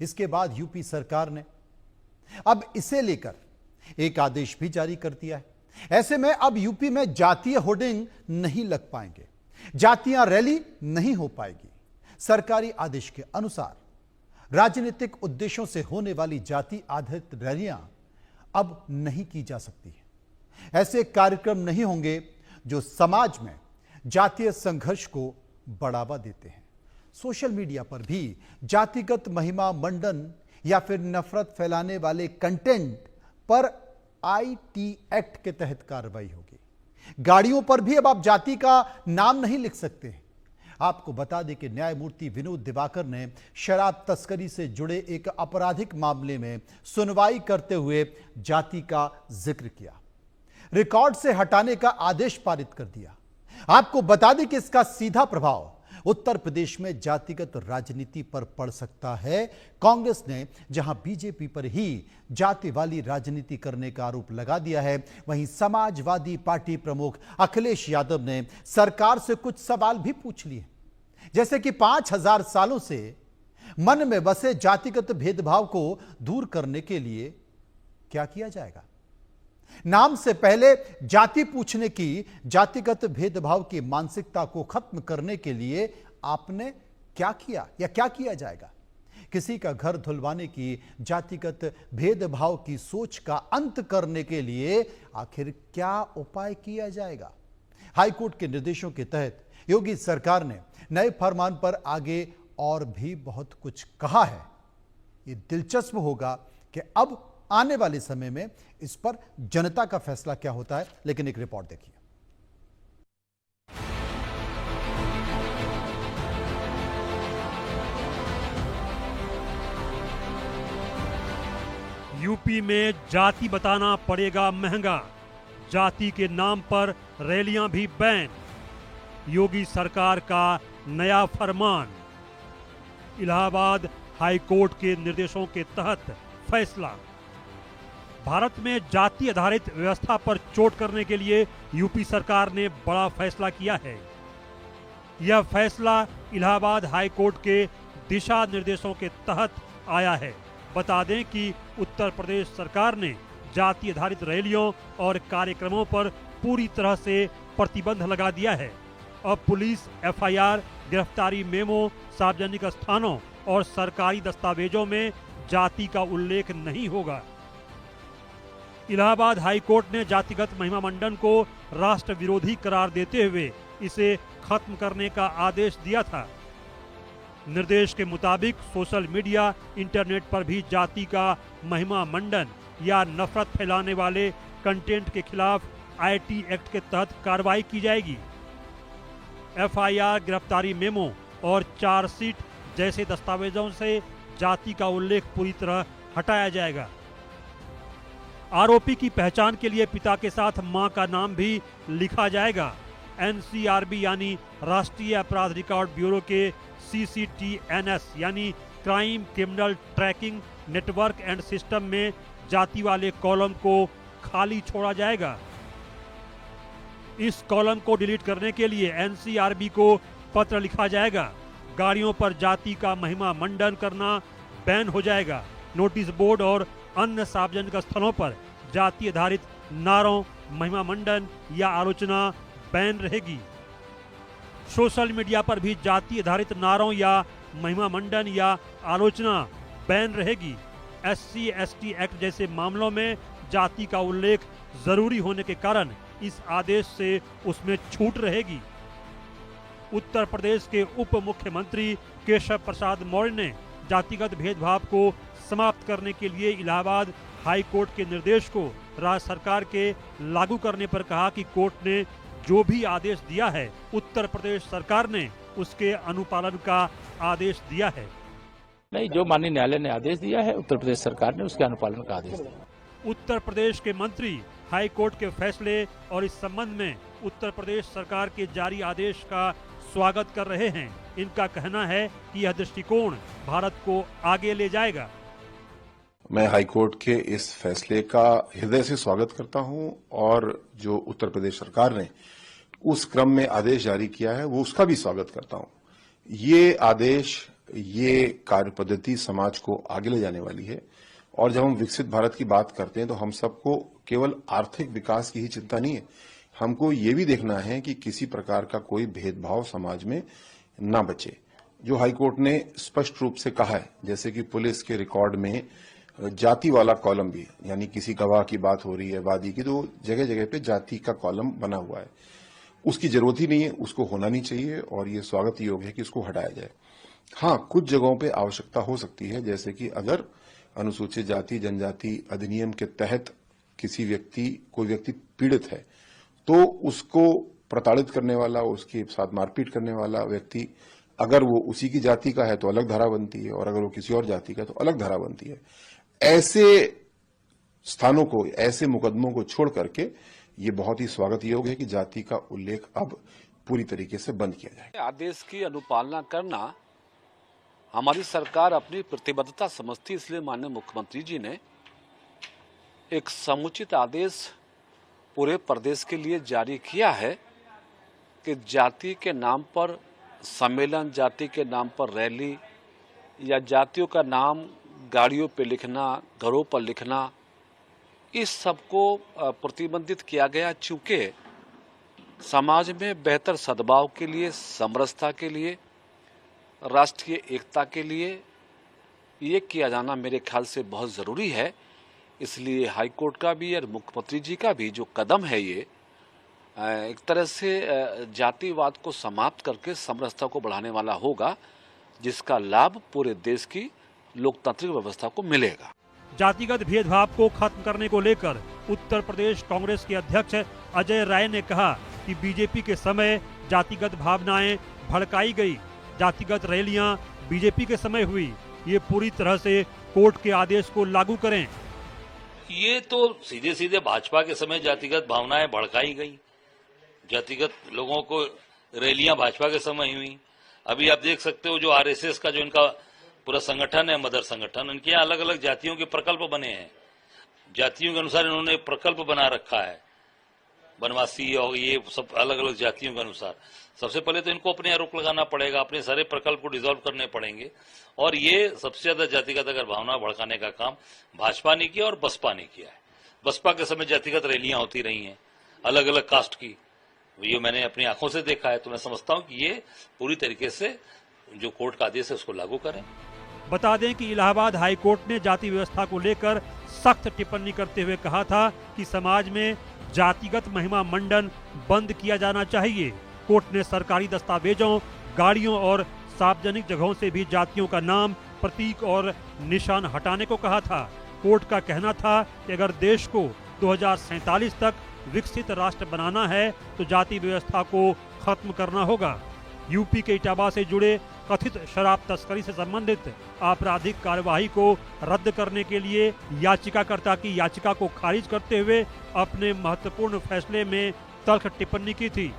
इसके बाद यूपी सरकार ने अब इसे लेकर एक आदेश भी जारी कर दिया है। ऐसे में अब यूपी में जातीय होर्डिंग नहीं लग पाएंगे, जातीय रैली नहीं हो पाएगी। सरकारी आदेश के अनुसार राजनीतिक उद्देश्यों से होने वाली जाति आधारित रैलियां अब नहीं की जा सकती है। ऐसे कार्यक्रम नहीं होंगे जो समाज में जातीय संघर्ष को बढ़ावा देते हैं। सोशल मीडिया पर भी जातिगत महिमा मंडन या फिर नफरत फैलाने वाले कंटेंट पर आईटी एक्ट के तहत कार्रवाई होगी। गाड़ियों पर भी अब आप जाति का नाम नहीं लिख सकते हैं। आपको बता दें कि न्यायमूर्ति विनोद दिवाकर ने शराब तस्करी से जुड़े एक आपराधिक मामले में सुनवाई करते हुए जाति का जिक्र किया, रिकॉर्ड से हटाने का आदेश पारित कर दिया। आपको बता दें कि इसका सीधा प्रभाव उत्तर प्रदेश में जातिगत राजनीति पर पड़ सकता है। कांग्रेस ने जहां बीजेपी पर ही जाति वाली राजनीति करने का आरोप लगा दिया है, वहीं समाजवादी पार्टी प्रमुख अखिलेश यादव ने सरकार से कुछ सवाल भी पूछ लिए, जैसे कि 5000 सालों से मन में बसे जातिगत भेदभाव को दूर करने के लिए क्या किया जाएगा। नाम से पहले जाति पूछने की जातिगत भेदभाव की मानसिकता को खत्म करने के लिए आपने क्या किया या क्या किया जाएगा। किसी का घर धुलवाने की जातिगत भेदभाव की सोच का अंत करने के लिए आखिर क्या उपाय किया जाएगा। हाईकोर्ट के निर्देशों के तहत योगी सरकार ने नए फरमान पर आगे और भी बहुत कुछ कहा है। ये दिलचस्प होगा कि अब आने वाले समय में इस पर जनता का फैसला क्या होता है। लेकिन एक रिपोर्ट देखिए। यूपी में जाति बताना पड़ेगा महंगा, जाति के नाम पर रैलियां भी बैन। योगी सरकार का नया फरमान। इलाहाबाद हाईकोर्ट के निर्देशों के तहत फैसला। भारत में जाति आधारित व्यवस्था पर चोट करने के लिए यूपी सरकार ने बड़ा फैसला किया है। यह फैसला इलाहाबाद हाईकोर्ट के दिशा निर्देशों के तहत आया है। बता दें कि उत्तर प्रदेश सरकार ने जाति आधारित रैलियों और कार्यक्रमों पर पूरी तरह से प्रतिबंध लगा दिया है। अब पुलिस एफआईआर, गिरफ्तारी मेमो, सार्वजनिक स्थानों और सरकारी दस्तावेजों में जाति का उल्लेख नहीं होगा। इलाहाबाद हाईकोर्ट ने जातिगत महिमा मंडन को राष्ट्र विरोधी करार देते हुए इसे खत्म करने का आदेश दिया था। निर्देश के मुताबिक सोशल मीडिया, इंटरनेट पर भी जाति का महिमा मंडन या नफरत फैलाने वाले कंटेंट के खिलाफ आईटी एक्ट के तहत कार्रवाई की जाएगी। एफआईआर, गिरफ्तारी मेमो और चार्जशीट जैसे दस्तावेजों से जाति का उल्लेख पूरी तरह हटाया जाएगा। आरोपी की पहचान के लिए पिता के साथ मां का नाम भी लिखा जाएगा। एनसीआरबी यानी राष्ट्रीय अपराध रिकॉर्ड ब्यूरो के सीसीटीएनएस यानी crime criminal tracking network and system में जाति वाले कॉलम को खाली छोड़ा जाएगा। इस कॉलम को डिलीट करने के लिए एनसीआरबी को पत्र लिखा जाएगा। गाड़ियों पर जाति का महिमा मंडन करना बैन हो जाएगा। नोटिस बोर्ड और अन्य सार्वजनिक स्थलों पर जाति आधारित नारों, महिमा मंडन या आलोचना बैन रहेगी। सोशल मीडिया पर भी जाति आधारित नारों या महिमा मंडन या आलोचना बैन रहेगी। एससी एसटी एक्ट जैसे मामलों में जाति का उल्लेख जरूरी होने के कारण इस आदेश से उसमें छूट रहेगी। उत्तर प्रदेश के उप मुख्यमंत्री केशव प्रसाद मौर्य ने जातिगत भेदभाव को समाप्त करने के लिए इलाहाबाद हाई कोर्ट के निर्देश को राज्य सरकार के लागू करने पर कहा कि कोर्ट ने जो भी आदेश दिया है, उत्तर प्रदेश सरकार ने उसके अनुपालन का आदेश दिया है। नहीं, जो माननीय न्यायालय ने आदेश दिया है, उत्तर प्रदेश सरकार ने उसके अनुपालन का आदेश दिया। उत्तर प्रदेश के मंत्री हाई कोर्ट के फैसले और इस संबंध में उत्तर प्रदेश सरकार के जारी आदेश का स्वागत कर रहे हैं। इनका कहना है कि यह दृष्टिकोण भारत को आगे ले जाएगा। मैं हाईकोर्ट के इस फैसले का हृदय से स्वागत करता हूं और जो उत्तर प्रदेश सरकार ने उस क्रम में आदेश जारी किया है वो उसका भी स्वागत करता हूं। ये आदेश ये कार्य पद्धति समाज को आगे ले जाने वाली है। और जब हम विकसित भारत की बात करते हैं तो हम सबको केवल आर्थिक विकास की ही चिंता नहीं है, हमको ये भी देखना है कि किसी प्रकार का कोई भेदभाव समाज में ना बचे। जो हाईकोर्ट ने स्पष्ट रूप से कहा है, जैसे कि पुलिस के रिकॉर्ड में जाति वाला कॉलम भी, यानी किसी गवाह की बात हो रही है, वादी की, तो जगह जगह पे जाति का कॉलम बना हुआ है। उसकी जरूरत ही नहीं है, उसको होना नहीं चाहिए और ये स्वागत योग्य है कि उसको हटाया जाए। हाँ, कुछ जगहों पे आवश्यकता हो सकती है, जैसे कि अगर अनुसूचित जाति जनजाति अधिनियम के तहत कोई व्यक्ति पीड़ित है तो उसको प्रताड़ित करने वाला, उसके साथ मारपीट करने वाला व्यक्ति अगर वो उसी की जाति का है तो अलग धारा बनती है, और अगर वो किसी और जाति का है तो अलग धारा बनती है। ऐसे स्थानों को, ऐसे मुकदमों को छोड़ करके ये बहुत ही स्वागत योग्य है कि जाति का उल्लेख अब पूरी तरीके से बंद किया जाए। आदेश की अनुपालना करना हमारी सरकार अपनी प्रतिबद्धता समझती, इसलिए माननीय मुख्यमंत्री जी ने एक समुचित आदेश पूरे प्रदेश के लिए जारी किया है कि जाति के नाम पर सम्मेलन, जाति के नाम पर रैली या जातियों का नाम गाड़ियों पे लिखना, घरों पर लिखना, इस सब को प्रतिबंधित किया गया, चूंकि समाज में बेहतर सद्भाव के लिए, समरसता के लिए, राष्ट्रीय एकता के लिए ये किया जाना मेरे ख्याल से बहुत ज़रूरी है। इसलिए हाईकोर्ट का भी और मुख्यमंत्री जी का भी जो कदम है, ये एक तरह से जातिवाद को समाप्त करके समरसता को बढ़ाने वाला होगा, जिसका लाभ पूरे देश की लोकतांत्रिक व्यवस्था को मिलेगा। जातिगत भेदभाव को खत्म करने को लेकर उत्तर प्रदेश कांग्रेस के अध्यक्ष अजय राय ने कहा कि बीजेपी के समय जातिगत भावनाएं भड़काई गई, जातिगत रैलियां बीजेपी के समय हुई, ये पूरी तरह से कोर्ट के आदेश को लागू करें। ये तो सीधे सीधे भाजपा के समय जातिगत भावनाएं भड़काई गई, जातिगत लोगों को रैलियां भाजपा के समय हुई। अभी आप देख सकते हो जो आरएसएस का जो इनका पूरा संगठन है, मदर संगठन, इनके यहाँ अलग अलग जातियों के प्रकल्प बने हैं, जातियों के अनुसार इन्होंने प्रकल्प बना रखा है, बनवासी और ये सब अलग अलग जातियों के अनुसार। सबसे पहले तो इनको अपने आरोप लगाना पड़ेगा, अपने सारे प्रकल्प को डिसॉल्व करने पड़ेंगे। और ये सबसे ज्यादा जातिगत अगर भावना भड़काने का काम भाजपा ने किया और बसपा ने किया है। बसपा के समय जातिगत रैलियां होती रही हैं अलग अलग कास्ट की, ये मैंने अपनी आंखों से देखा है। तो मैं समझता हूं कि ये पूरी तरीके से जो कोर्ट का आदेश है उसको लागू करें। बता दें कि इलाहाबाद हाई कोर्ट ने जाति व्यवस्था को लेकर सख्त टिप्पणी करते हुए कहा था कि समाज में जातिगत महिमा मंडन बंद किया जाना चाहिए। कोर्ट ने सरकारी दस्तावेजों, गाड़ियों और सार्वजनिक जगहों से भी जातियों का नाम, प्रतीक और निशान हटाने को कहा था। कोर्ट का कहना था कि अगर देश को 2047 तक विकसित राष्ट्र बनाना है तो जाति व्यवस्था को खत्म करना होगा। यूपी के इटावा से जुड़े कथित शराब तस्करी से संबंधित आपराधिक कार्यवाही को रद्द करने के लिए याचिकाकर्ता की याचिका को खारिज करते हुए अपने महत्वपूर्ण फैसले में तल्ख टिप्पणी की थी।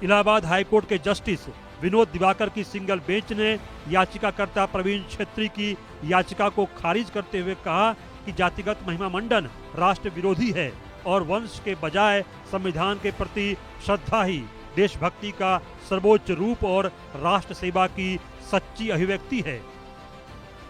इलाहाबाद हाईकोर्ट के जस्टिस विनोद दिवाकर की सिंगल बेंच ने याचिकाकर्ता प्रवीण छेत्री की याचिका को खारिज करते हुए कहा कि जातिगत महिमा मंडन राष्ट्र विरोधी है और वंश के बजाय संविधान के प्रति श्रद्धा ही देशभक्ति का सर्वोच्च रूप और राष्ट्र सेवा की सच्ची अभिव्यक्ति है।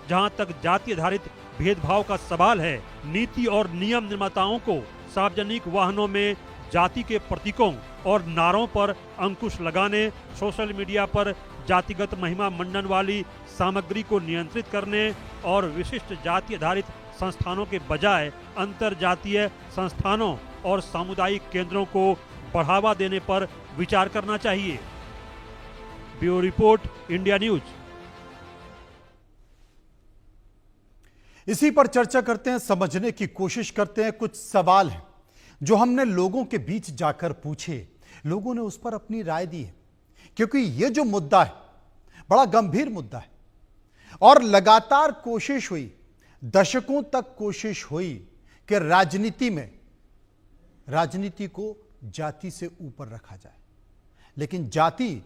जहां तक जाति आधारित भेदभाव का सवाल है, नीति और नियम निर्माताओं को सार्वजनिक वाहनों में जाति के प्रतीकों और नारों पर अंकुश लगाने, सोशल मीडिया पर जातिगत महिमा मंडन वाली सामग्री को नियंत्रित करने और विशिष्ट जाति आधारित संस्थानों के बजाय अंतर जातीय संस्थानों और सामुदायिक केंद्रों को बढ़ावा देने पर विचार करना चाहिए। Bureau report, India news. इसी पर चर्चा करते हैं, समझने की कोशिश करते हैं। कुछ सवाल हैं जो हमने लोगों के बीच जाकर पूछे, लोगों ने उस पर अपनी राय दी है, क्योंकि यह जो मुद्दा है बड़ा गंभीर मुद्दा है और लगातार कोशिश हुई, दशकों तक कोशिश हुई कि राजनीति को जाति से ऊपर रखा जाए, लेकिन जाति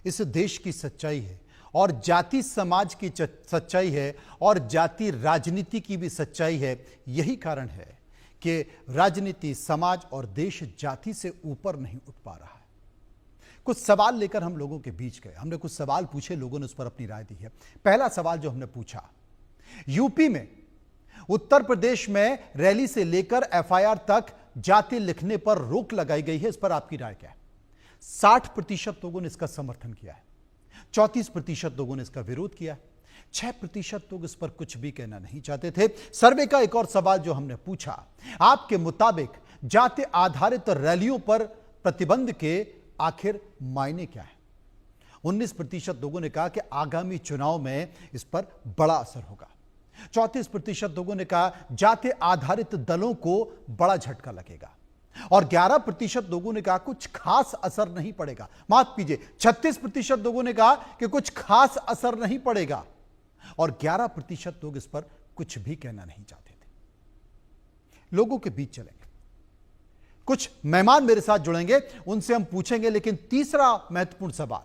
इस देश की सच्चाई है और जाति समाज की सच्चाई है और जाति राजनीति की भी सच्चाई है। यही कारण है कि राजनीति, समाज और देश जाति से ऊपर नहीं उठ पा रहा है। कुछ सवाल लेकर हम लोगों के बीच गए, हमने कुछ सवाल पूछे, लोगों ने उस पर अपनी राय दी है। पहला सवाल जो हमने पूछा, यूपी में, उत्तर प्रदेश में रैली से लेकर एफआईआर तक जाति लिखने पर रोक लगाई गई है, इस पर आपकी राय क्या है? 60% लोगों ने इसका समर्थन किया है, 34% लोगों ने इसका विरोध किया है, 6% लोग इस पर कुछ भी कहना नहीं चाहते थे। सर्वे का एक और सवाल जो हमने पूछा, आपके मुताबिक जाति आधारित रैलियों पर प्रतिबंध के आखिर मायने क्या है? 19% लोगों ने कहा कि आगामी चुनाव में इस पर बड़ा असर होगा। 34% लोगों ने कहा जाति आधारित दलों को बड़ा झटका लगेगा, और 11% लोगों ने कहा कुछ खास असर नहीं पड़ेगा। माफ कीजिए, 36% लोगों ने कहा कि कुछ खास असर नहीं पड़ेगा, और 11% लोग इस पर कुछ भी कहना नहीं चाहते थे। लोगों के बीच चलेंगे, कुछ मेहमान मेरे साथ जुड़ेंगे, उनसे हम पूछेंगे। लेकिन तीसरा महत्वपूर्ण सवाल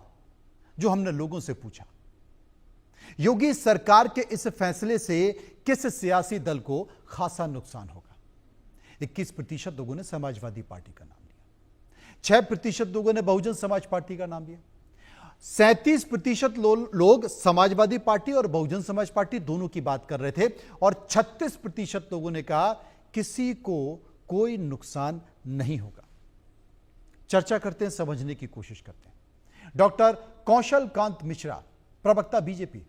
जो हमने लोगों से पूछा, योगी सरकार के इस फैसले से किस सियासी दल को खासा नुकसान होगा? 21% लोगों ने समाजवादी पार्टी का नाम लिया, 6% लोगों ने बहुजन समाज पार्टी का नाम लिया, 37% लोग समाजवादी पार्टी और बहुजन समाज पार्टी दोनों की बात कर रहे थे, और 36% लोगों ने कहा किसी को कोई नुकसान नहीं होगा। चर्चा करते हैं, समझने की कोशिश करते हैं। डॉक्टर कौशल कांत मिश्रा, प्रवक्ता बीजेपी,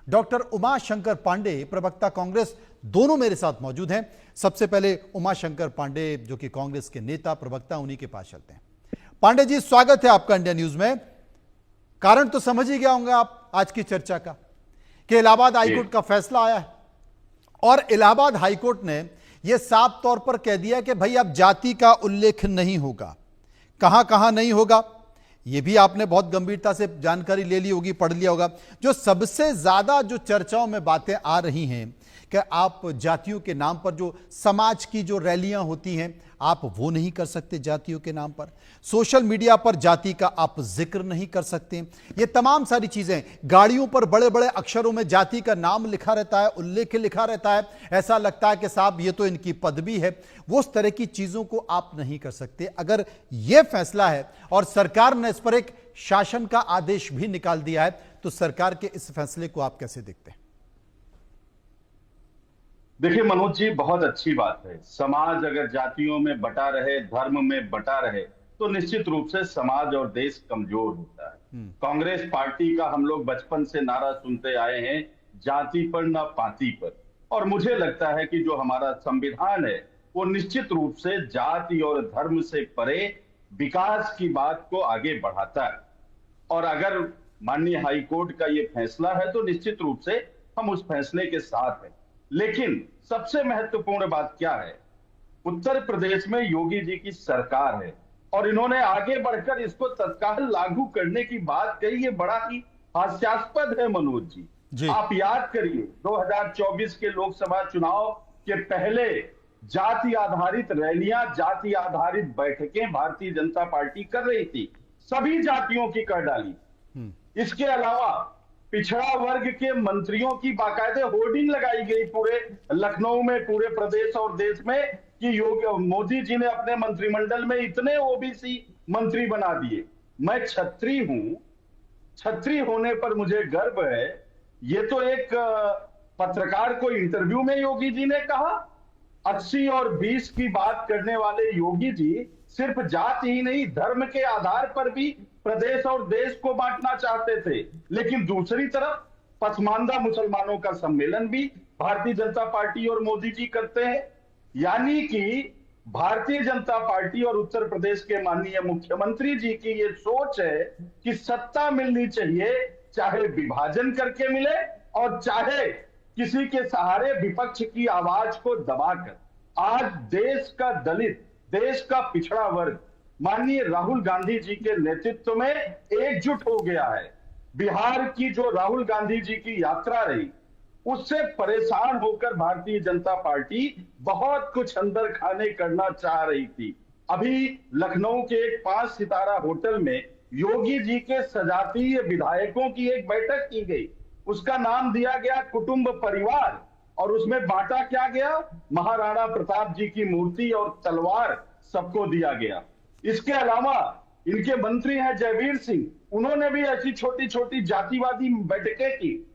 डॉक्टर उमा शंकर पांडे, प्रवक्ता कांग्रेस, दोनों मेरे साथ मौजूद हैं। सबसे पहले उमा शंकर पांडे जो कि कांग्रेस के नेता प्रवक्ता, उन्हीं के पास चलते हैं। पांडे जी, स्वागत है आपका इंडिया न्यूज में। कारण तो समझ ही गया होंगे आप आज की चर्चा का, कि इलाहाबाद हाईकोर्ट का फैसला आया है, और इलाहाबाद हाईकोर्ट ने यह साफ तौर पर कह दिया कि भाई अब जाति का उल्लेख नहीं होगा। कहां कहां नहीं होगा, यह भी आपने बहुत गंभीरता से जानकारी ले ली होगी, पढ़ लिया होगा। जो सबसे ज्यादा जो चर्चाओं में बातें आ रही हैं कि आप जातियों के नाम पर जो समाज की जो रैलियां होती हैं, आप वो नहीं कर सकते जातियों के नाम पर, सोशल मीडिया पर जाति का आप जिक्र नहीं कर सकते, ये तमाम सारी चीजें, गाड़ियों पर बड़े बड़े अक्षरों में जाति का नाम लिखा रहता है, उल्लेख लिखा रहता है, ऐसा लगता है कि साहब ये तो इनकी पदवी है, वो उस तरह की चीजों को आप नहीं कर सकते। अगर यह फैसला है और सरकार ने इस पर एक शासन का आदेश भी निकाल दिया है, तो सरकार के इस फैसले को आप कैसे देखते हैं? देखिए मनोज जी, बहुत अच्छी बात है। समाज अगर जातियों में बटा रहे, धर्म में बटा रहे, तो निश्चित रूप से समाज और देश कमजोर होता है। कांग्रेस पार्टी का हम लोग बचपन से नारा सुनते आए हैं, जाति पर न पाति पर, और मुझे लगता है कि जो हमारा संविधान है वो निश्चित रूप से जाति और धर्म से परे विकास की बात को आगे बढ़ाता है। और अगर माननीय हाईकोर्ट का ये फैसला है तो निश्चित रूप से हम उस फैसले के साथ हैं। लेकिन सबसे महत्वपूर्ण बात क्या है, उत्तर प्रदेश में योगी जी की सरकार है और इन्होंने आगे बढ़कर इसको तत्काल लागू करने की बात कही। ये बड़ा ही हास्यास्पद है मनोज जी। आप याद करिए 2024 के लोकसभा चुनाव के पहले जाति आधारित रैलियां, जाति आधारित बैठकें भारतीय जनता पार्टी कर रही थी, सभी जातियों की कर डाली। इसके अलावा पिछड़ा वर्ग के मंत्रियों की बाकायदे होर्डिंग लगाई गई पूरे लखनऊ में, पूरे प्रदेश और देश में, कि मोदी जी ने अपने मंत्रिमंडल में इतने ओबीसी मंत्री बना दिए। मैं छत्री हूं, छत्री होने पर मुझे गर्व है। ये तो एक पत्रकार को इंटरव्यू में योगी जी ने कहा, 80 और 20 की बात करने वाले योगी जी सिर्फ जाति ही नहीं, धर्म के आधार पर भी प्रदेश और देश को बांटना चाहते थे। लेकिन दूसरी तरफ पसमानदा मुसलमानों का सम्मेलन भी भारतीय जनता पार्टी और मोदी जी करते हैं। यानी कि भारतीय जनता पार्टी और उत्तर प्रदेश के माननीय मुख्यमंत्री जी की ये सोच है कि सत्ता मिलनी चाहिए, चाहे विभाजन करके मिले और चाहे किसी के सहारे विपक्ष की आवाज को दबाकर। आज देश का दलित, देश का पिछड़ा वर्ग माननीय राहुल गांधी जी के नेतृत्व में एकजुट हो गया है। बिहार की जो राहुल गांधी जी की यात्रा रही, उससे परेशान होकर भारतीय जनता पार्टी बहुत कुछ अंदर खाने करना चाह रही थी। अभी लखनऊ के एक 5 सितारा होटल में योगी जी के सजातीय विधायकों की एक बैठक की गई। उसका नाम दिया गया कुटुंब परिवार, और उसमें बांटा क्या गया, महाराणा प्रताप जी की मूर्ति और तलवार सबको दिया गया। इसके अलावा इनके मंत्री हैं जयवीर सिंह, उन्होंने भी ऐसी छोटी छोटी जातिवादी बैठकें की।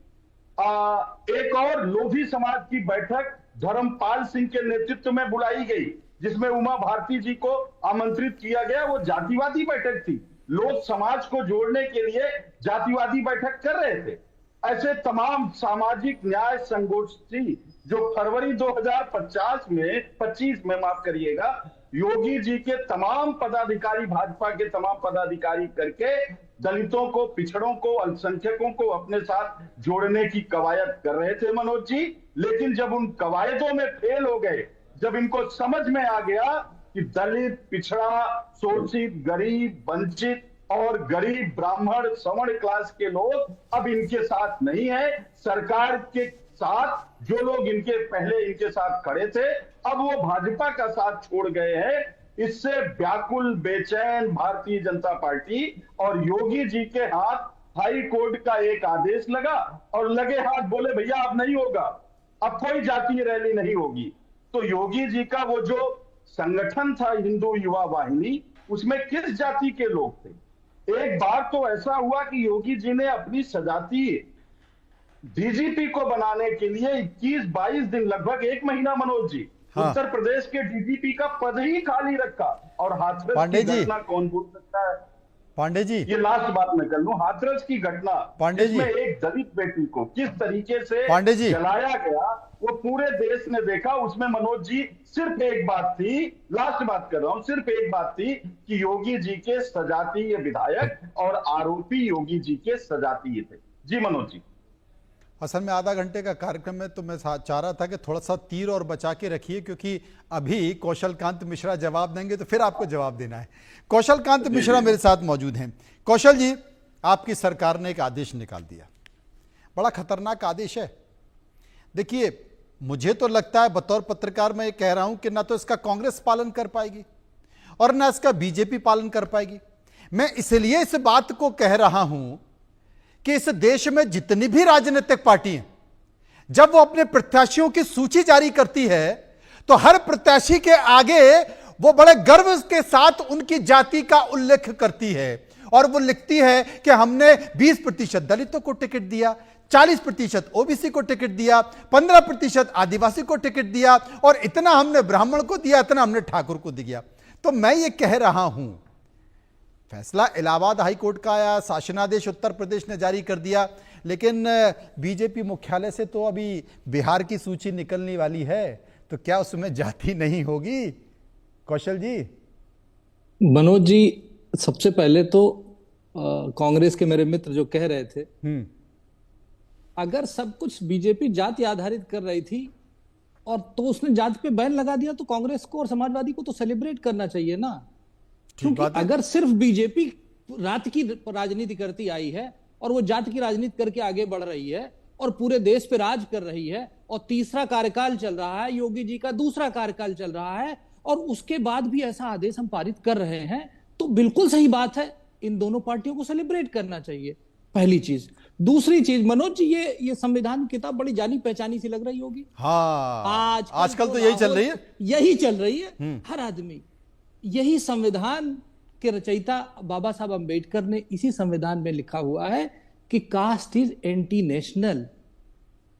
एक और लोधी समाज की बैठक धर्मपाल सिंह के नेतृत्व में बुलाई गई, जिसमें उमा भारती जी को आमंत्रित किया गया। वो जातिवादी बैठक थी, लोग समाज को जोड़ने के लिए जातिवादी बैठक कर रहे थे। ऐसे तमाम सामाजिक न्याय संगोष्ठी जो फरवरी 2025 में माफ करिएगा, योगी जी के तमाम पदाधिकारी, भाजपा के तमाम पदाधिकारी करके दलितों को, पिछड़ों को, अल्पसंख्यकों को अपने साथ जोड़ने की कवायद कर रहे थे मनोज जी। लेकिन जब उन कवायदों में फेल हो गए, जब इनको समझ में आ गया कि दलित, पिछड़ा, शोषित, गरीब, वंचित और गरीब ब्राह्मण सवर्ण क्लास के लोग अब इनके साथ नहीं है, सरकार के साथ जो लोग इनके पहले इनके साथ खड़े थे अब वो भाजपा का साथ छोड़ गए हैं। इससे व्याकुल, बेचैन भारतीय जनता पार्टी और योगी जी के हाथ हाई कोर्ट का एक आदेश लगा और लगे हाथ बोले भैया अब नहीं होगा, अब कोई जातीय रैली नहीं होगी। तो योगी जी का वो जो संगठन था हिंदू युवा वाहिनी, उसमें किस जाति के लोग थे? एक बार तो ऐसा हुआ कि योगी जी ने अपनी सजातीय डीजीपी को बनाने के लिए 21-22 दिन, लगभग 1 महीना मनोज जी, उत्तर प्रदेश के डीजीपी का पद ही खाली रखा। और हाथरस की घटना कौन भूल सकता है? पांडे जी, ये लास्ट बात मैं कर लूं, हाथरस की घटना, पांडे जी, जिसमें एक दलित बेटी को किस तरीके से पांडे जी जलाया गया, वो पूरे देश ने देखा। उसमें मनोज जी सिर्फ एक बात थी, लास्ट बात कर रहा हूं, सिर्फ एक बात थी कि योगी जी के सजातीय विधायक और आरोपी योगी जी के सजातीय थे। जी मनोज जी, असल में आधा घंटे का कार्यक्रम में तो मैं चाह रहा था कि थोड़ा सा तीर और बचा के रखिए, क्योंकि अभी कौशल कांत मिश्रा जवाब देंगे तो फिर आपको जवाब देना है। कौशल कांत मिश्रा मेरे साथ मौजूद हैं। कौशल जी, आपकी सरकार ने एक आदेश निकाल दिया, बड़ा खतरनाक आदेश है। देखिए, मुझे तो लगता है, बतौर पत्रकार मैं ये कह रहा हूं कि ना तो इसका कांग्रेस पालन कर पाएगी और ना इसका बीजेपी पालन कर पाएगी। मैं इसलिए इस बात को कह रहा हूं कि इस देश में जितनी भी राजनीतिक पार्टी हैं, जब वो अपने प्रत्याशियों की सूची जारी करती है तो हर प्रत्याशी के आगे वो बड़े गर्व के साथ उनकी जाति का उल्लेख करती है और वो लिखती है कि हमने 20% दलितों को टिकट दिया, 40% ओबीसी को टिकट दिया, 15% आदिवासी को टिकट दिया और इतना हमने ब्राह्मण को दिया, इतना हमने ठाकुर को दिया। तो मैं ये कह रहा हूं, फैसला इलाहाबाद हाईकोर्ट का आया, शासनादेश उत्तर प्रदेश ने जारी कर दिया, लेकिन बीजेपी मुख्यालय से तो अभी बिहार की सूची निकलने वाली है, तो क्या उसमें जाति नहीं होगी? कौशल जी। मनोज जी, सबसे पहले तो कांग्रेस के मेरे मित्र जो कह रहे थे, अगर सब कुछ बीजेपी जाति आधारित कर रही थी और तो उसने जाति पे बैन लगा दिया, तो कांग्रेस को और समाजवादी को तो सेलिब्रेट करना चाहिए ना। क्योंकि अगर सिर्फ बीजेपी रात की राजनीति करती आई है और वो जाति की राजनीति करके आगे बढ़ रही है और पूरे देश पे राज कर रही है और तीसरा कार्यकाल चल रहा है, योगी जी का दूसरा कार्यकाल चल रहा है और उसके बाद भी ऐसा आदेश हम पारित कर रहे हैं, तो बिल्कुल सही बात है, इन दोनों पार्टियों को सेलिब्रेट करना चाहिए, पहली चीज। दूसरी चीज मनोज जी, ये संविधान किताब बड़ी जानी पहचानी सी लग रही होगी। हाँ, आजकल तो यही चल रही है, यही चल रही है। हर आदमी, यही संविधान के रचयिता बाबा साहब अंबेडकर ने इसी संविधान में लिखा हुआ है कि कास्ट इज एंटी नेशनल,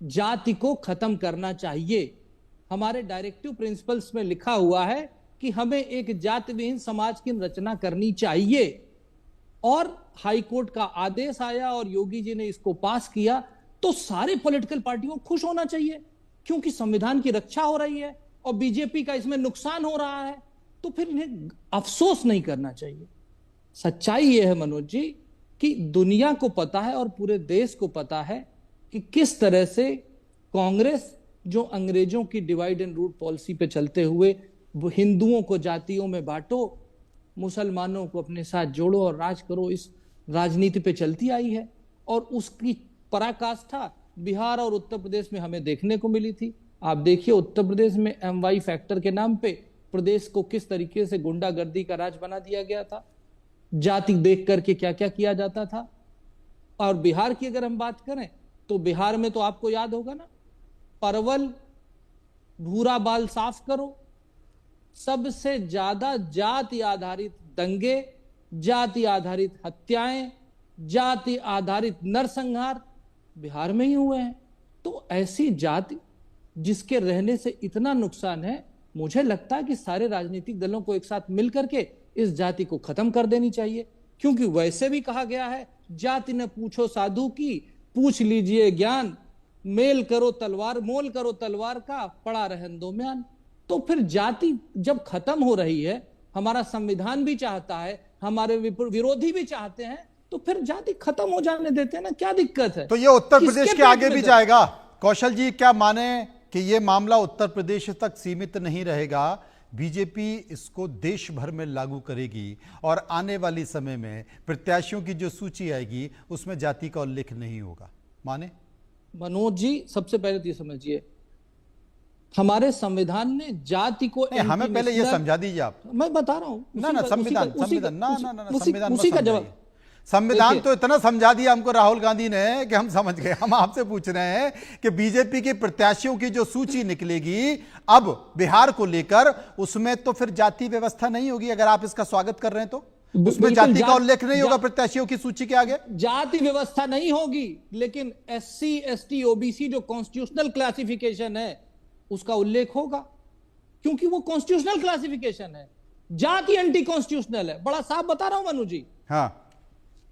जाति को खत्म करना चाहिए। हमारे डायरेक्टिव प्रिंसिपल्स में लिखा हुआ है कि हमें एक जाति विहीन समाज की रचना करनी चाहिए और हाईकोर्ट का आदेश आया और योगी जी ने इसको पास किया, तो सारे पॉलिटिकल पार्टियों को खुश होना चाहिए, क्योंकि संविधान की रक्षा हो रही है और बीजेपी का इसमें नुकसान हो रहा है, तो फिर इन्हें अफसोस नहीं करना चाहिए। सच्चाई यह है मनोज जी कि दुनिया को पता है और पूरे देश को पता है कि किस तरह से कांग्रेस, जो अंग्रेजों की डिवाइड एंड रूल पॉलिसी पे चलते हुए वो हिंदुओं को जातियों में बांटो, मुसलमानों को अपने साथ जोड़ो और राज करो, इस राजनीति पे चलती आई है और उसकी पराकाष्ठा बिहार और उत्तर प्रदेश में हमें देखने को मिली थी। आप देखिए, उत्तर प्रदेश में MY फैक्टर के नाम पे प्रदेश को किस तरीके से गुंडागर्दी का राज बना दिया गया था, जाति देख करके क्या क्या किया जाता था। और बिहार की अगर हम बात करें तो बिहार में तो आपको याद होगा ना, परवल भूरा बाल साफ करो, सबसे ज्यादा जाति आधारित दंगे जाति आधारित हत्याएं, जाति आधारित नरसंहार बिहार में ही हुए हैं। तो ऐसी जाति जिसके रहने से इतना नुकसान है, मुझे लगता है कि सारे राजनीतिक दलों को एक साथ मिलकर के इस जाति को खत्म कर देनी चाहिए। क्योंकि वैसे भी कहा गया है, जाति न पूछो साधु की, पूछ लीजिए ज्ञान, मेल करो तलवार, मोल करो तलवार का, पड़ा रहन दो म्यान। तो फिर जाति जब खत्म हो रही है, हमारा संविधान भी चाहता है, हमारे विरोधी भी चाहते हैं, तो फिर जाति खत्म हो जाने देते हैं ना, क्या दिक्कत है? तो ये उत्तर प्रदेश के आगे भी जाएगा। कौशल जी, क्या माने कि ये मामला उत्तर प्रदेश तक सीमित नहीं रहेगा, बीजेपी इसको देश भर में लागू करेगी और आने वाली समय में प्रत्याशियों की जो सूची आएगी उसमें जाति का उल्लेख नहीं होगा, माने? मनोज जी, सबसे पहले तो ये समझिए, हमारे संविधान ने जाति को, हमें पहले ये समझा दीजिए आप। मैं बता रहा हूं उसी का जवाब। संविधान तो इतना समझा दिया हमको राहुल गांधी ने कि हम समझ गए। हम आपसे पूछ रहे हैं कि बीजेपी के प्रत्याशियों की जो सूची निकलेगी अब बिहार को लेकर, उसमें तो फिर जाति व्यवस्था नहीं होगी। अगर आप इसका स्वागत कर रहे हैं तो उसमें जाति का उल्लेख नहीं होगा प्रत्याशियों की सूची के आगे। जाति व्यवस्था नहीं होगी, लेकिन SC, ST, OBC जो कॉन्स्टिट्यूशनल क्लासिफिकेशन है उसका उल्लेख होगा, क्योंकि वो कॉन्स्टिट्यूशनल क्लासिफिकेशन है। जाति एंटी कॉन्स्टिट्यूशनल है, बड़ा साफ बता रहा हूं मनु जी। हाँ,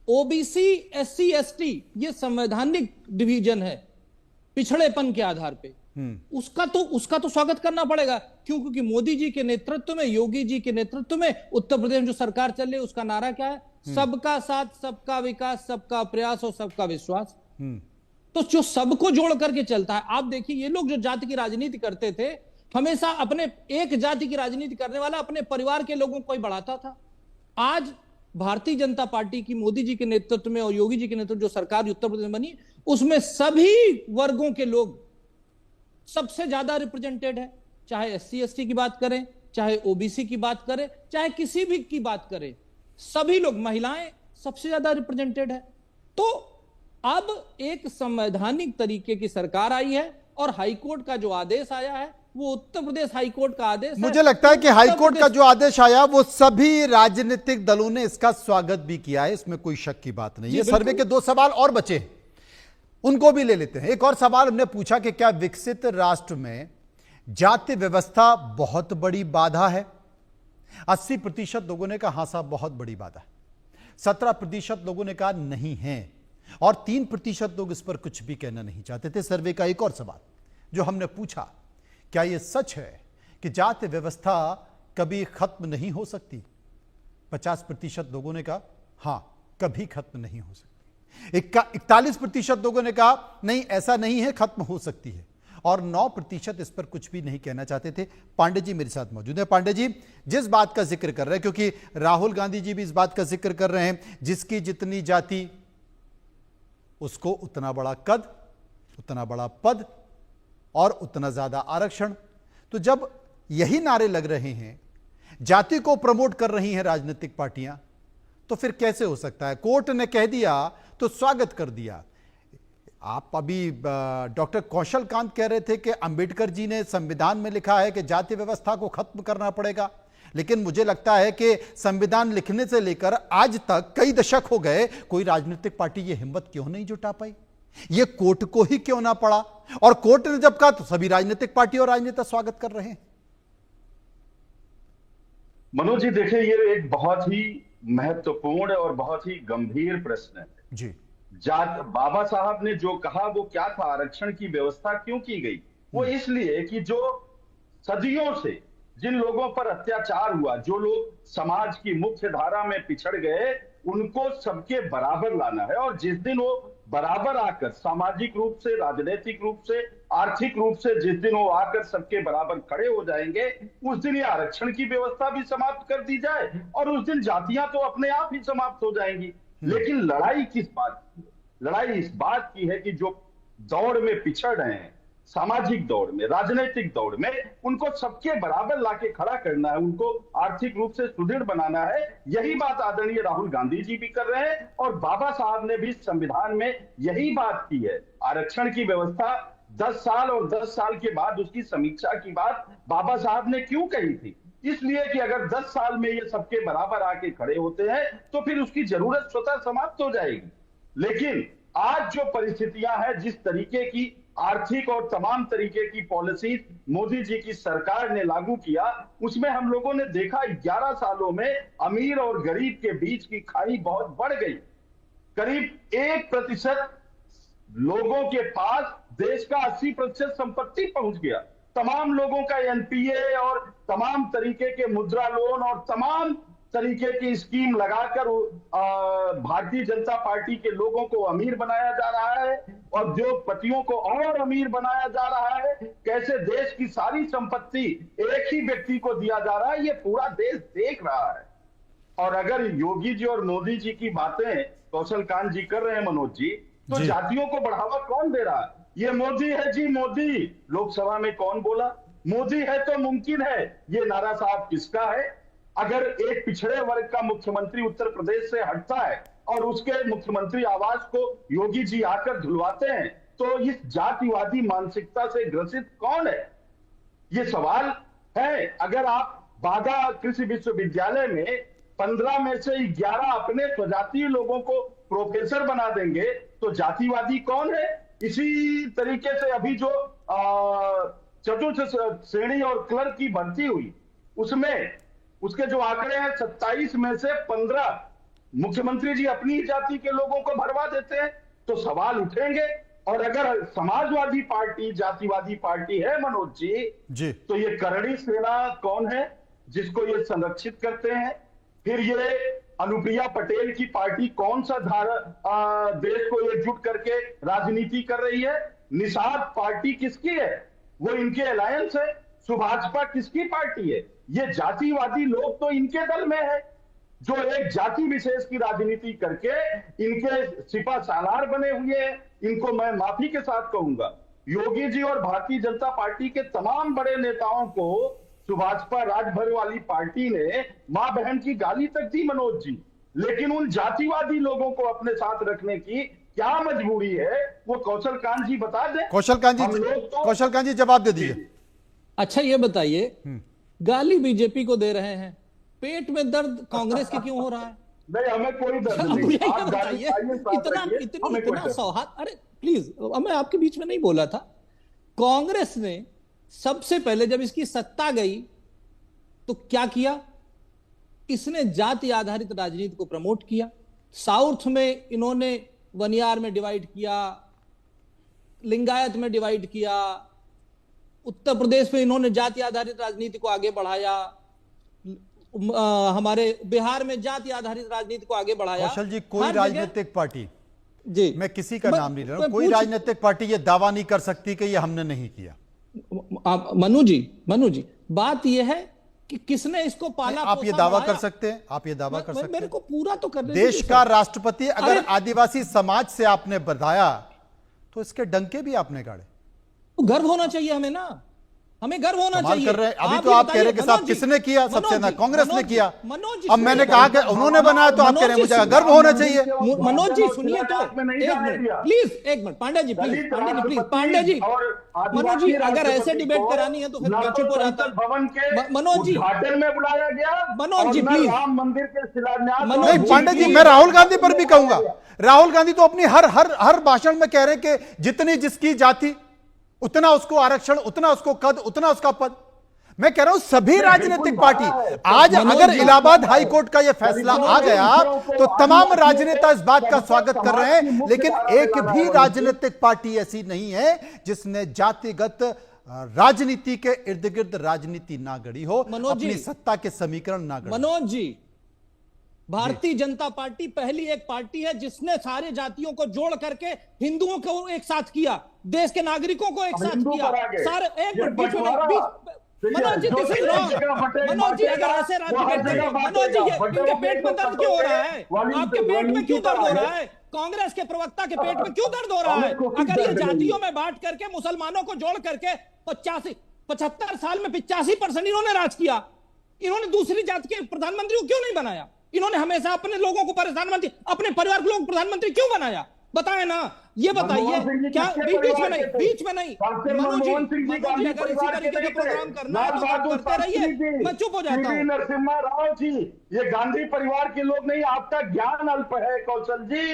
OBC, SC, ST ये संवैधानिक डिवीजन है पिछड़ेपन के आधार पे, उसका तो स्वागत करना पड़ेगा। क्योंकि मोदी जी के नेतृत्व में, योगी जी के नेतृत्व में उत्तर प्रदेश में जो सरकार चल रही है, उसका नारा क्या है? सबका साथ, सबका विकास, सबका प्रयास और सबका विश्वास। तो जो सबको जोड़ करके चलता है। आप देखिए, ये लोग जो जाति की राजनीति करते थे, हमेशा अपने एक जाति की राजनीति करने वाला अपने परिवार के लोगों को ही बढ़ाता था। आज भारतीय जनता पार्टी की, मोदी जी के नेतृत्व में और योगी जी के नेतृत्व जो सरकार उत्तर प्रदेश में बनी, उसमें सभी वर्गों के लोग सबसे ज्यादा रिप्रेजेंटेड है। चाहे SC, ST की बात करें, चाहे OBC की बात करें, चाहे किसी भी की बात करें, सभी लोग, महिलाएं सबसे ज्यादा रिप्रेजेंटेड है। तो अब एक संवैधानिक तरीके की सरकार आई है और हाईकोर्ट का जो आदेश आया है वो उत्तर प्रदेश हाईकोर्ट का आदेश है। मुझे लगता है कि हाईकोर्ट का जो आदेश आया वो सभी राजनीतिक दलों ने इसका स्वागत भी किया है, इसमें कोई शक की बात नहीं। ये सर्वे के 2 सवाल और बचे, उनको भी ले लेते हैं। एक और सवाल हमने पूछा कि क्या विकसित राष्ट्र में जाति व्यवस्था बहुत बड़ी बाधा है? 80% लोगों ने कहा हां साहब बहुत बड़ी बाधा है, 17% लोगों ने कहा नहीं है और 3% लोग इस पर कुछ भी कहना नहीं चाहते थे। सर्वे का एक और सवाल जो हमने पूछा, क्या यह सच है कि जाति व्यवस्था कभी खत्म नहीं हो सकती? 50% लोगों ने कहा हां कभी खत्म नहीं हो सकती। 41% लोगों ने कहा नहीं ऐसा नहीं है, खत्म हो सकती है, और 9% इस पर कुछ भी नहीं कहना चाहते थे। पांडे जी मेरे साथ मौजूद हैं। पांडे जी, जिस बात का जिक्र कर रहे हैं, क्योंकि राहुल गांधी जी भी इस बात का जिक्र कर रहे हैं, जिसकी जितनी जाति उसको उतना बड़ा कद, उतना बड़ा पद और उतना ज्यादा आरक्षण। तो जब यही नारे लग रहे हैं, जाति को प्रमोट कर रही हैं राजनीतिक पार्टियां, तो फिर कैसे हो सकता है? कोर्ट ने कह दिया तो स्वागत कर दिया। आप अभी डॉक्टर कौशल कांत कह रहे थे कि अंबेडकर जी ने संविधान में लिखा है कि जाति व्यवस्था को खत्म करना पड़ेगा, लेकिन मुझे लगता है कि संविधान लिखने से लेकर आज तक कई दशक हो गए, कोई राजनीतिक पार्टी ये हिम्मत क्यों नहीं जुटा पाई? ये कोर्ट को ही क्यों ना पड़ा? और कोर्ट ने जब कहा तो सभी राजनीतिक पार्टी और राजनेता स्वागत कर रहे हैं। मनोज जी, देखिए, ये एक बहुत ही महत्वपूर्ण और बहुत ही गंभीर प्रश्न है जी। बाबा साहब ने जो कहा वो क्या था? आरक्षण की व्यवस्था क्यों की गई? वो इसलिए कि जो सदियों से जिन लोगों पर अत्याचार हुआ, जो लोग समाज की मुख्य धारा में पिछड़ गए, उनको सबके बराबर लाना है। और जिस दिन वो बराबर आकर सामाजिक रूप से, राजनीतिक रूप से, आर्थिक रूप से जिस दिन वो आकर सबके बराबर खड़े हो जाएंगे, उस दिन ये आरक्षण की व्यवस्था भी समाप्त कर दी जाए और उस दिन जातियां तो अपने आप ही समाप्त हो जाएंगी। लेकिन लड़ाई किस बात की? लड़ाई इस बात की है कि जो दौड़ में पिछड़ रहे हैं, सामाजिक दौड़ में, राजनीतिक दौड़ में, उनको सबके बराबर लाके खड़ा करना है, उनको आर्थिक रूप से सुदृढ़ बनाना है। यही बात आदरणीय राहुल गांधी जी भी कर रहे हैं और बाबा साहब ने भी संविधान में यही बात की है। आरक्षण की व्यवस्था 10 साल और 10 साल के बाद उसकी समीक्षा की बात बाबा साहब ने क्यों कही थी? इसलिए कि अगर 10 साल में ये सबके बराबर आके खड़े होते हैं तो फिर उसकी जरूरत स्वतः समाप्त हो जाएगी। लेकिन आज जो परिस्थितियां हैं, जिस तरीके की आर्थिक और तमाम तरीके की पॉलिसी मोदी जी की सरकार ने लागू किया, उसमें हम लोगों ने देखा 11 सालों में अमीर और गरीब के बीच की खाई बहुत बढ़ गई। करीब 1% लोगों के पास देश का 80% संपत्ति पहुंच गया। तमाम लोगों का एनपीए और तमाम तरीके के मुद्रा लोन और तमाम तरीके की स्कीम लगाकर भारतीय जनता पार्टी के लोगों को अमीर बनाया जा रहा है और उद्योगपतियों को और अमीर बनाया जा रहा है। कैसे देश की सारी संपत्ति एक ही व्यक्ति को दिया जा रहा है, ये पूरा देश देख रहा है। और अगर योगी जी और मोदी जी की बातें कौशल कांत जी कर रहे हैं, मनोज जी, तो जातियों को बढ़ावा कौन दे रहा है? ये मोदी है जी, मोदी। लोकसभा में कौन बोला? मोदी है तो मुमकिन है। ये नारा साहब किसका है? अगर एक पिछड़े वर्ग का मुख्यमंत्री उत्तर प्रदेश से हटता है और उसके मुख्यमंत्री आवास को योगी जी आकर धुलवाते हैं, तो इस जातिवादी मानसिकता से ग्रसित कौन है? ये सवाल है। अगर आप बाघा कृषि विश्वविद्यालय में 15 में से 11 अपने स्वजातीय लोगों को प्रोफेसर बना देंगे, तो जातिवादी कौन है? इसी तरीके से अभी जो चतुर्थ श्रेणी और क्लर्क की भर्ती हुई, उसमें उसके जो आंकड़े हैं 27 में से 15 मुख्यमंत्री जी अपनी ही जाति के लोगों को भरवा देते हैं, तो सवाल उठेंगे। और अगर समाजवादी पार्टी जातिवादी पार्टी है मनोज जी, तो ये करणी सेना कौन है जिसको ये संरक्षित करते हैं? फिर ये अनुप्रिया पटेल की पार्टी कौन सा देश को एकजुट करके राजनीति कर रही है? निषाद पार्टी किसकी है? वो इनके अलायंस है। सुभाषपा किसकी पार्टी है? ये जातिवादी लोग तो इनके दल में है, जो एक जाति विशेष की राजनीति करके इनके सिपा सालार बने हुए हैं। इनको मैं माफी के साथ कहूंगा, योगी जी और भारतीय जनता पार्टी के तमाम बड़े नेताओं को सुभाषपा राजभर वाली पार्टी ने मां बहन की गाली तक दी मनोज जी। लेकिन उन जातिवादी लोगों को अपने साथ रखने की क्या मजबूरी है, वो कौशल कांत जी बता दें। कौशल कांत जी जवाब दे दीजिए। अच्छा ये बताइए, गाली बीजेपी को दे रहे हैं, पेट में दर्द कांग्रेस के क्यों हो रहा है? नहीं, हमें कोई दर्द नहीं। इतना सौहार्द, अरे प्लीज, मैं आपके बीच में नहीं बोला था। कांग्रेस ने सबसे पहले जब इसकी सत्ता गई तो क्या किया? इसने जाति आधारित राजनीति को प्रमोट किया। साउथ में इन्होंने वनियार में डिवाइड किया, लिंगायत में डिवाइड किया। उत्तर प्रदेश में इन्होंने जाति आधारित राजनीति को आगे बढ़ाया। हमारे बिहार में जाति आधारित राजनीति को आगे बढ़ाया। कौशल जी, कोई राजनीतिक पार्टी, जी मैं किसी का नाम नहीं ले रहा हूं, कोई राजनीतिक पार्टी ये दावा नहीं कर सकती कि ये हमने नहीं किया। मनु जी, बात यह है कि किसने इसको पाला? आप ये दावा कर सकते हैं? आप ये दावा कर सकते हैं? मेरे को पूरा तो करने देश का राष्ट्रपति अगर आदिवासी समाज से आपने बताया तो इसके डंके भी आपने गाड़े। गर्व होना चाहिए हमें ना, हमें गर्व होना चाहिए। कर रहे हैं अभी तो आप कह रहे हैं कि साहब किसने किया? सबसे ज्यादा कांग्रेस ने किया। अब मैंने कहा कि उन्होंने बनाया, तो आप कह रहे हैं मुझे गर्व होना चाहिए। मनोज जी सुनिए तो, एक मिनट प्लीज, एक मिनट पांडे जी प्लीज, पांडे जी, मनोज जी अगर ऐसे डिबेट करानी है तो फिर मैं चुप हो जाता हूं। मनोज जी उद्घाटन में बुलाया गया, मनोज जी प्लीज। राम मंदिर के शिलान्यास, नहीं पांडे जी, मैं राहुल गांधी पर भी कहूंगा। राहुल गांधी तो अपनी हर भाषण में कह रहे हैं कि जितनी जिसकी जाति उतना उसको आरक्षण, उतना उसको कद, उतना उसका पद। मैं कह रहा हूं सभी राजनीतिक पार्टी, आज अगर इलाहाबाद हाई कोर्ट का यह फैसला आ गया तो तमाम राजनेता इस बात का स्वागत कर रहे हैं, लेकिन एक भी राजनीतिक पार्टी ऐसी नहीं है जिसने जातिगत राजनीति के इर्द गिर्द राजनीति ना गढ़ी हो, अपनी सत्ता के समीकरण ना गढ़ी। मनोज जी, भारतीय जनता पार्टी पहली एक पार्टी है जिसने सारे जातियों को जोड़ करके हिंदुओं को एक साथ किया, देश के नागरिकों को एक साथ किया, सारे एक Manoj ji this is wrong. Manoj ji अगर ऐसे मनोज जी इनके पेट में दर्द क्यों हो रहा है? आपके पेट में क्यों दर्द हो रहा है? कांग्रेस के प्रवक्ता के पेट में क्यों दर्द हो रहा है? अगर ये जातियों में बांट करके मुसलमानों को जोड़ करके 75 साल में 85% इन्होंने राज किया, इन्होंने दूसरी जाति के प्रधानमंत्री को क्यों नहीं बनाया? इन्होंने हमेशा अपने लोगों को प्रधानमंत्री, अपने परिवार के लोगों को प्रधानमंत्री क्यों बनाया? बताए ना, ये बताइए क्या बीच में नहीं, बीच में नहीं। मनोज जी अगर इसी तरीके से प्रोग्राम करना है तो आप करते रहिए, मैं चुप हो जाता हूँ। नरसिम्हा राव जी, ये गांधी परिवार के लोग नहीं, आपका ज्ञान अल्प है कौशल जी।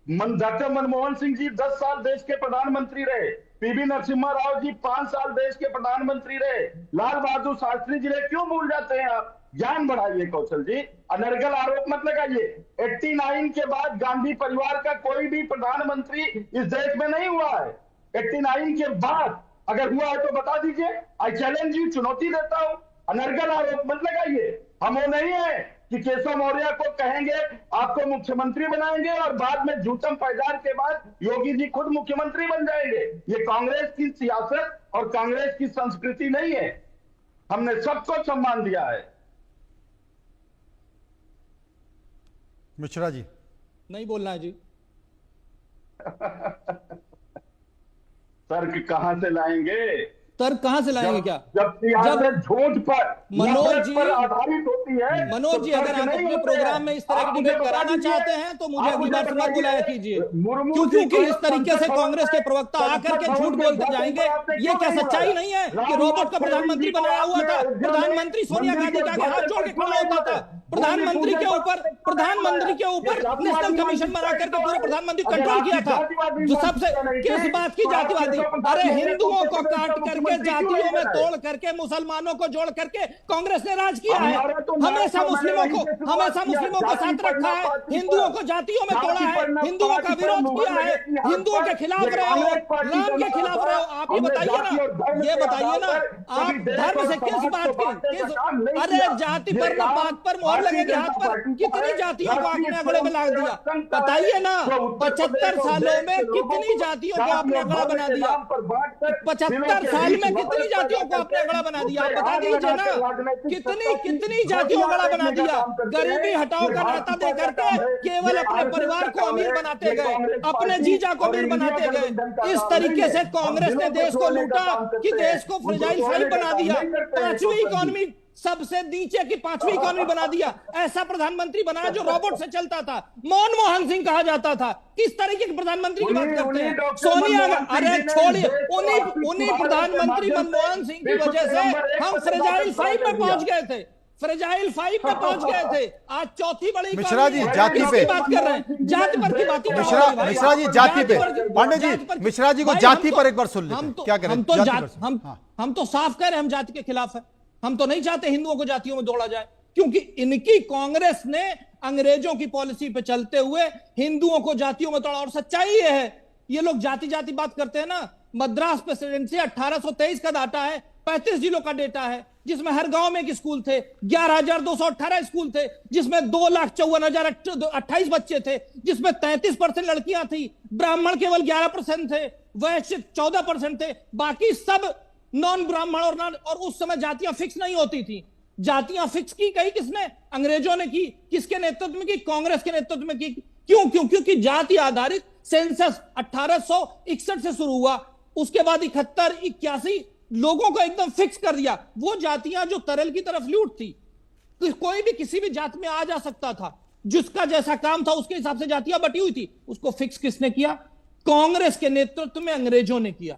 डॉक्टर मनमोहन सिंह जी 10 साल देश के प्रधानमंत्री रहे, पीवी नरसिम्हा राव जी 5 साल देश के प्रधानमंत्री रहे, लाल बहादुर शास्त्री जी रहे, क्यों भूल जाते हैं आप? ज्ञान बढ़ाइए कौशल जी, अनर्गल आरोप मत लगाइए। 89 के बाद गांधी परिवार का कोई भी प्रधानमंत्री इस देश में नहीं हुआ है। 89 के बाद अगर हुआ है तो बता दीजिए, आई चैलेंज यू, चुनौती देता हूं। अनर्गल आरोप मत लगाइए। हम वो नहीं है कि केशव मौर्य को कहेंगे आपको मुख्यमंत्री बनाएंगे और बाद में झूठम पैदार के बाद योगी जी खुद मुख्यमंत्री बन जाएंगे। ये कांग्रेस की सियासत और कांग्रेस की संस्कृति नहीं है। हमने सबको सम्मान दिया है। मिश्रा जी, नहीं बोलना है जी। तर्क कहां से लाएंगे? तर्क कहां से लाएंगे? क्या जब सियासत झूठ पर, मनोज जी, पर आधारित होती है। मनोज जी, अगर आप अपने प्रोग्राम में इस तरह की डिबेट कराना चाहते हैं तो मुझे अगली बार मत बुलाया कीजिए, क्योंकि इस तरीके से कांग्रेस के प्रवक्ता आकर के झूठ बोलते जाएंगे। ये क्या सच्चाई नहीं है कि रोबोट का प्रधानमंत्री बनाया हुआ था? प्रधानमंत्री सोनिया गांधी के आगे हाथ जोड़ के खड़ा होता था। प्रधानमंत्री के ऊपर नेशनल कमीशन बना करके पूरे प्रधानमंत्री कंट्रोल किया था। जो सबसे किस बात की जातिवादी? अरे हिंदुओं को काट करके जातियों में तोड़ करके मुसलमानों को जोड़ करके कांग्रेस ने राज किया है। हमेशा मुस्लिमों को साथ रखा है, हिंदुओं को जातियों में तोड़ा है, हिंदुओं का विरोध किया है, हिंदुओं के खिलाफ रहे हो, राम के खिलाफ रहे हो। आप ये बताइए ना, आप धर्म से किस बात की? अरे जाति पर ना बात पर मोहर लगेगी हाथ पर। कितनी जातियों को आपने अगड़े में ला दिया? बताइए ना, 75 सालों में कितनी जातियों को आपने अगड़ा बना दिया? 75 साल में कितनी जातियों को आपने अगड़ा बना दिया? आप बता दीजिए ना, कितनी जातियों को अगड़ा बना दिया? गरीबी हटाओ का नाता दे करके केवल अपने परिवार को अमीर बनाते गए, अपने जीजा को अमीर बनाते गए। इस तरीके से कांग्रेस ने देश को लूटा कि देश को फ्रेजाइल फाइल बना दिया। 5वीं इकोनॉमी, सबसे नीचे की 5वीं इकोनॉमी बना दिया। ऐसा प्रधानमंत्री बनाया जो रोबोट से चलता था, मनमोहन सिंह कहा जाता था। किस तरीके के प्रधानमंत्री की बात करते हैं? सोनिया, अरे छोड़िए, उन्हीं प्रधानमंत्री मनमोहन सिंह की वजह से हम फ्रेजाइल 5 में पहुंच गए थे। फ्रेजाइल 5 में पहुंच गए थे। आज चौथी बड़ी मिश्रा जी जाति पे बात कर रहे हैं, जाति पर की बात। मिश्रा जी जाति पे, पांडे जी मिश्रा जी को जाति पर एक बार सुन लेते हैं, क्या करें? हम तो साफ कह रहे हैं हम जाति के खिलाफ है। हम तो नहीं चाहते हिंदुओं को जातियों में जोड़ा जाए, क्योंकि इनकी कांग्रेस ने अंग्रेजों की पॉलिसी पे चलते हुए हिंदुओं को जातियों में तोड़ा। और सच्चाई ये है, ये लोग जाति जाति बात करते हैं ना। मद्रास प्रेसिडेंसी 1823 का डाटा है, 35 जिलों का डेटा है, जिसमें हर गांव में एक स्कूल थे, 11,218 स्कूल थे, जिसमें 2,54,028 बच्चे थे, जिसमें 33% लड़कियां थी, ब्राह्मण केवल 11% थे, वैश्य 14% थे, बाकी सब नॉन ब्राह्मण और उस समय जातियां फिक्स नहीं होती थी। जातियां फिक्स की गई किसने? अंग्रेजों ने की। किसके नेतृत्व में की? कांग्रेस के नेतृत्व में की। क्योंकि जाति आधारित सेंसस 1861 से शुरू हुआ, उसके बाद 71, 81 लोगों को एकदम फिक्स कर दिया। वो जातियां जो तरल की तरफ लूट थी, तो कोई भी किसी भी जाति में आ जा सकता था, जिसका जैसा काम था उसके हिसाब से जातियां बटी हुई थी। उसको फिक्स किसने किया? कांग्रेस के नेतृत्व में अंग्रेजों ने किया।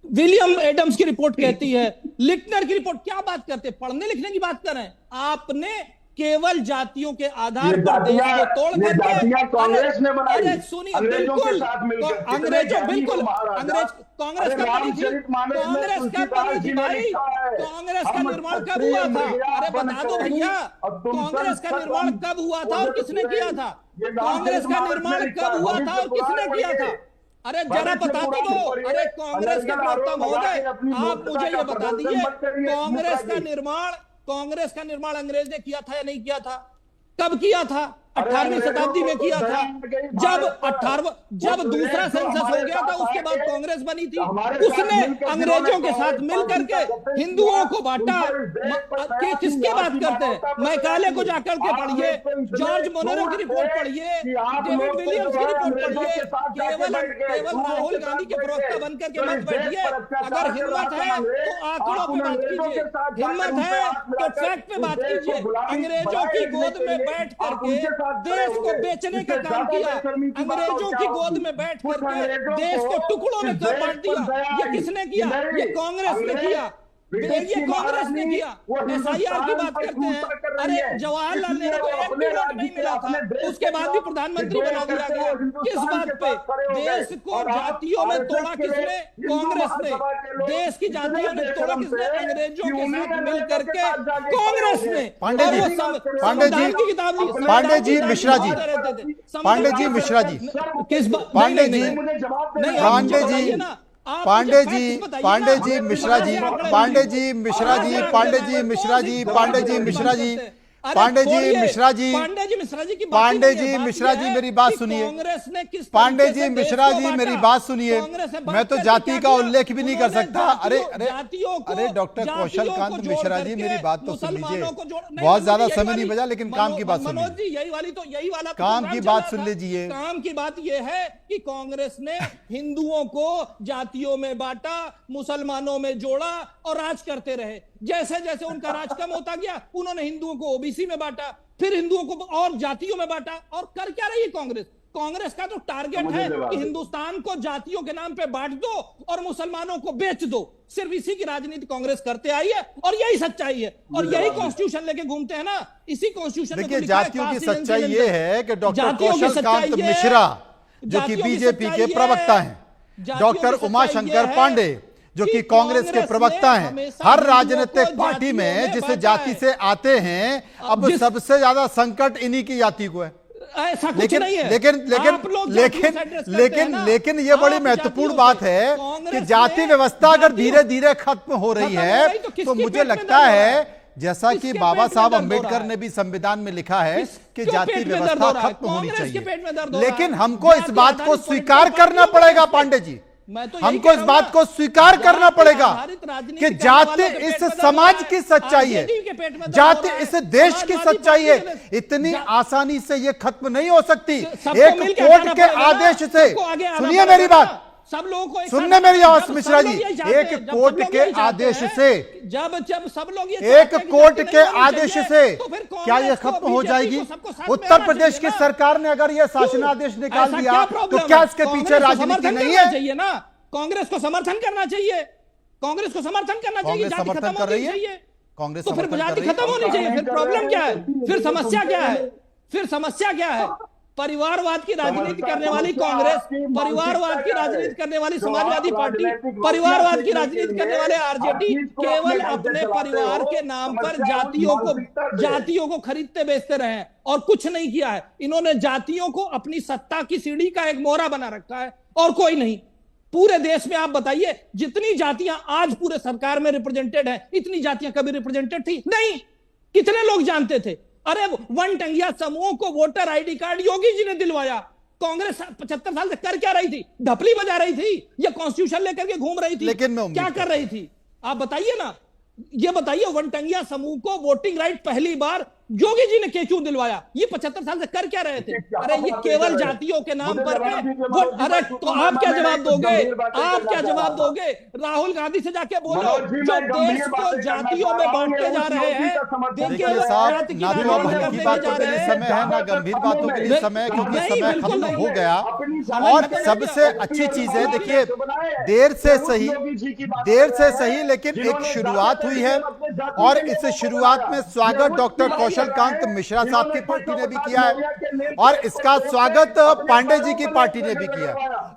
विलियम एडम्स की रिपोर्ट कहती है, लिटनर की रिपोर्ट, क्या बात करते हैं? पढ़ने लिखने की बात कर रहे हैं। आपने केवल जातियों के आधार पर देश को तोड़ करके कांग्रेस ने बनाई। अरे सुनिए, बिल्कुल अंग्रेजों, बिल्कुल अंग्रेज कांग्रेस कब बनी थी? कांग्रेस कब बनी थी भाई? कांग्रेस का निर्माण कब हुआ था? अरे बता दो भैया, कांग्रेस का निर्माण कब हुआ था और किसने किया था? कांग्रेस का निर्माण कब हुआ था और किसने किया था? अरे जरा बता दो। अरे कांग्रेस के प्रवक्ता महोदय, आप मुझे ये बता दीजिए, कांग्रेस का निर्माण अंग्रेज ने किया था या नहीं किया था? कब किया था? 18वीं शताब्दी में किया था, जब दूसरा सेंसस हो गया था, उसके बाद कांग्रेस बनी थी। उसने अंग्रेजों के साथ मिल करके हिंदुओं को बांटा। किसकी बात करते हैं? मैकाले को जाकर के पढ़िए, जॉर्ज मोनरो की रिपोर्ट पढ़िए, डेविड विलियम्स की रिपोर्ट पढ़िए। केवल राहुल गांधी के प्रवक्ता बनकर के मत बैठिए। अगर हिम्मत है तो आंकड़ों पे बात कीजिए, हिम्मत है तो फैक्ट पे बात कीजिए। अंग्रेजों की गोद में बैठ करके देश को बेचने का काम किया, अंग्रेजों की गोद में बैठ करके देश को टुकड़ों में बांट दिया। ये किसने किया? ये कांग्रेस ने किया। ये कांग्रेस ने किया। SIR की बात करते हैं, अरे जवाहरलाल नेहरू को एक भी वोट नहीं मिला था, उसके बाद भी प्रधानमंत्री बना दिया गया। किस बात पे? देश को जातियों में तोड़ा किसने? कांग्रेस ने। देश की जातियों में तोड़ा किसने? अंग्रेजों के साथ मिल करके कांग्रेस ने। पांडे जी, पांडे जी मिश्रा जी, पांडे जी मिश्रा जी, किस बात? पांडे जी, पांडे जी, पांडे जी, पांडे जी मिश्रा जी, पांडे जी मिश्रा जी, पांडे जी मिश्रा जी, पांडे जी मिश्रा जी, पांडे जी मिश्रा जी, पांडे जी मिश्रा जी की पांडे जी मिश्रा जी मेरी बात सुनिए। कांग्रेस ने किस पांडे जी मिश्रा जी मेरी बात सुनिए। मैं तो जाति का उल्लेख भी नहीं कर सकता। अरे अरे अरे डॉक्टर कौशल कांत मिश्रा जी मेरी बात तो सुन लीजिए। बहुत ज्यादा समय नहीं बचा, लेकिन काम की बात सुन लीजिए। यही वाला काम की बात सुन लीजिए। काम की बात यह है कि कांग्रेस ने हिंदुओं को जातियों में बांटा, मुसलमानों में जोड़ा और राज करते रहे। जैसे जैसे उनका राज कम होता गया, उन्होंने हिंदुओं को ओबीसी में बांटा, फिर हिंदुओं को और जातियों में बांटा। और कर क्या रही है कांग्रेस? कांग्रेस का तो टारगेट है कि हिंदुस्तान को जातियों के नाम पे बांट दो और मुसलमानों को बेच दो। सिर्फ इसी की राजनीति कांग्रेस करते आई है और यही सच्चाई है। और यही कॉन्स्टिट्यूशन लेके घूमते हैं ना। इसी कॉन्स्टिट्यूशन में देखिए, जातियों की सच्चाई ये है कि डॉक्टर कौशल कांत मिश्रा जो कि बीजेपी के प्रवक्ता हैं, डॉक्टर उमाशंकर पांडे जो कि कांग्रेस के प्रवक्ता हैं, हर राजनीतिक पार्टी में जिस जाति से आते हैं, अब सबसे ज्यादा संकट इन्हीं की जाति को है। ऐसा कुछ लेकिन नहीं है। लेकिन लेकिन लेकिन लेकिन लेकिन ये बड़ी महत्वपूर्ण बात है कि जाति व्यवस्था अगर धीरे धीरे खत्म हो रही है तो मुझे लगता है, जैसा कि बाबा साहब अम्बेडकर ने भी संविधान में लिखा है कि जाति व्यवस्था खत्म होनी चाहिए। लेकिन हमको इस बात को स्वीकार करना पड़ेगा पांडे जी, हमको इस बात को स्वीकार करना पड़ेगा कि जाति इस समाज की सच्चाई है, जाति इस देश की सच्चाई है। इतनी आसानी से ये खत्म नहीं हो सकती। एक कोर्ट के आदेश से, सुनिए मेरी बात, सब लोगों को सुनने मेरी आवाज मिश्रा जी, एक कोर्ट के आदेश से, जब सब लोग एक कोर्ट के आदेश से क्या यह खत्म हो जाएगी? उत्तर प्रदेश की सरकार ने अगर यह शासनादेश निकाल दिया तो क्या इसके पीछे राजनीति नहीं है? चाहिए ना, कांग्रेस को समर्थन करना चाहिए, कांग्रेस को समर्थन करना चाहिए। कांग्रेस समर्थन कर रही है, कांग्रेस तो फिर जाति खत्म होनी चाहिए। फिर प्रॉब्लम क्या है? फिर समस्या क्या है? फिर समस्या क्या है? परिवारवाद की राजनीति करने वाली कांग्रेस, परिवारवाद की राजनीति करने वाली समाजवादी पार्टी, परिवारवाद की राजनीति करने वाले आरजेडी केवल अपने परिवार के नाम पर जातियों को खरीदते बेचते रहे हैं और कुछ नहीं किया है। इन्होंने जातियों को अपनी सत्ता की सीढ़ी का एक मोहरा बना रखा है और कोई नहीं। पूरे देश में आप बताइए, जितनी जातियां आज पूरे सरकार में रिप्रेजेंटेड हैं, इतनी जातियां कभी रिप्रेजेंटेड थी नहीं? कितने लोग जानते थे? अरे वनटंगिया समूह को voter ID card Yogi ji ने दिलवाया। कांग्रेस 75 साल से कर क्या रही थी? ढपली बजा रही थी या कॉन्स्टिट्यूशन लेकर के घूम रही थी? लेकिन क्या कर रही थी? आप बताइए ना, ये बताइए। वनटंगिया समूह को वोटिंग राइट पहली बार योगी जी ने क्यों दिलवाया? ये 75 साल से कर क्या रहे थे? अरे ये केवल जातियों के नाम पर अरे तो आप क्या जवाब दोगे? आप क्या जवाब दोगे? राहुल गांधी से जाके बोलो, जो देश को जातियों में बांटते जा रहे हैं। देखिए साहब, ना तो अब हल्की बातों के लिए समय है, ना गंभीर बातों के लिए समय, क्योंकि समय खत्म हो गया। और सबसे अच्छी चीज है, देखिए, देर से सही लेकिन एक शुरुआत हुई है और इस शुरुआत में स्वागत डॉक्टर कौशल कांत मिश्रा साहब की पार्टी ने भी किया है और इसका स्वागत पांडे जी की पार्टी ने भी किया है।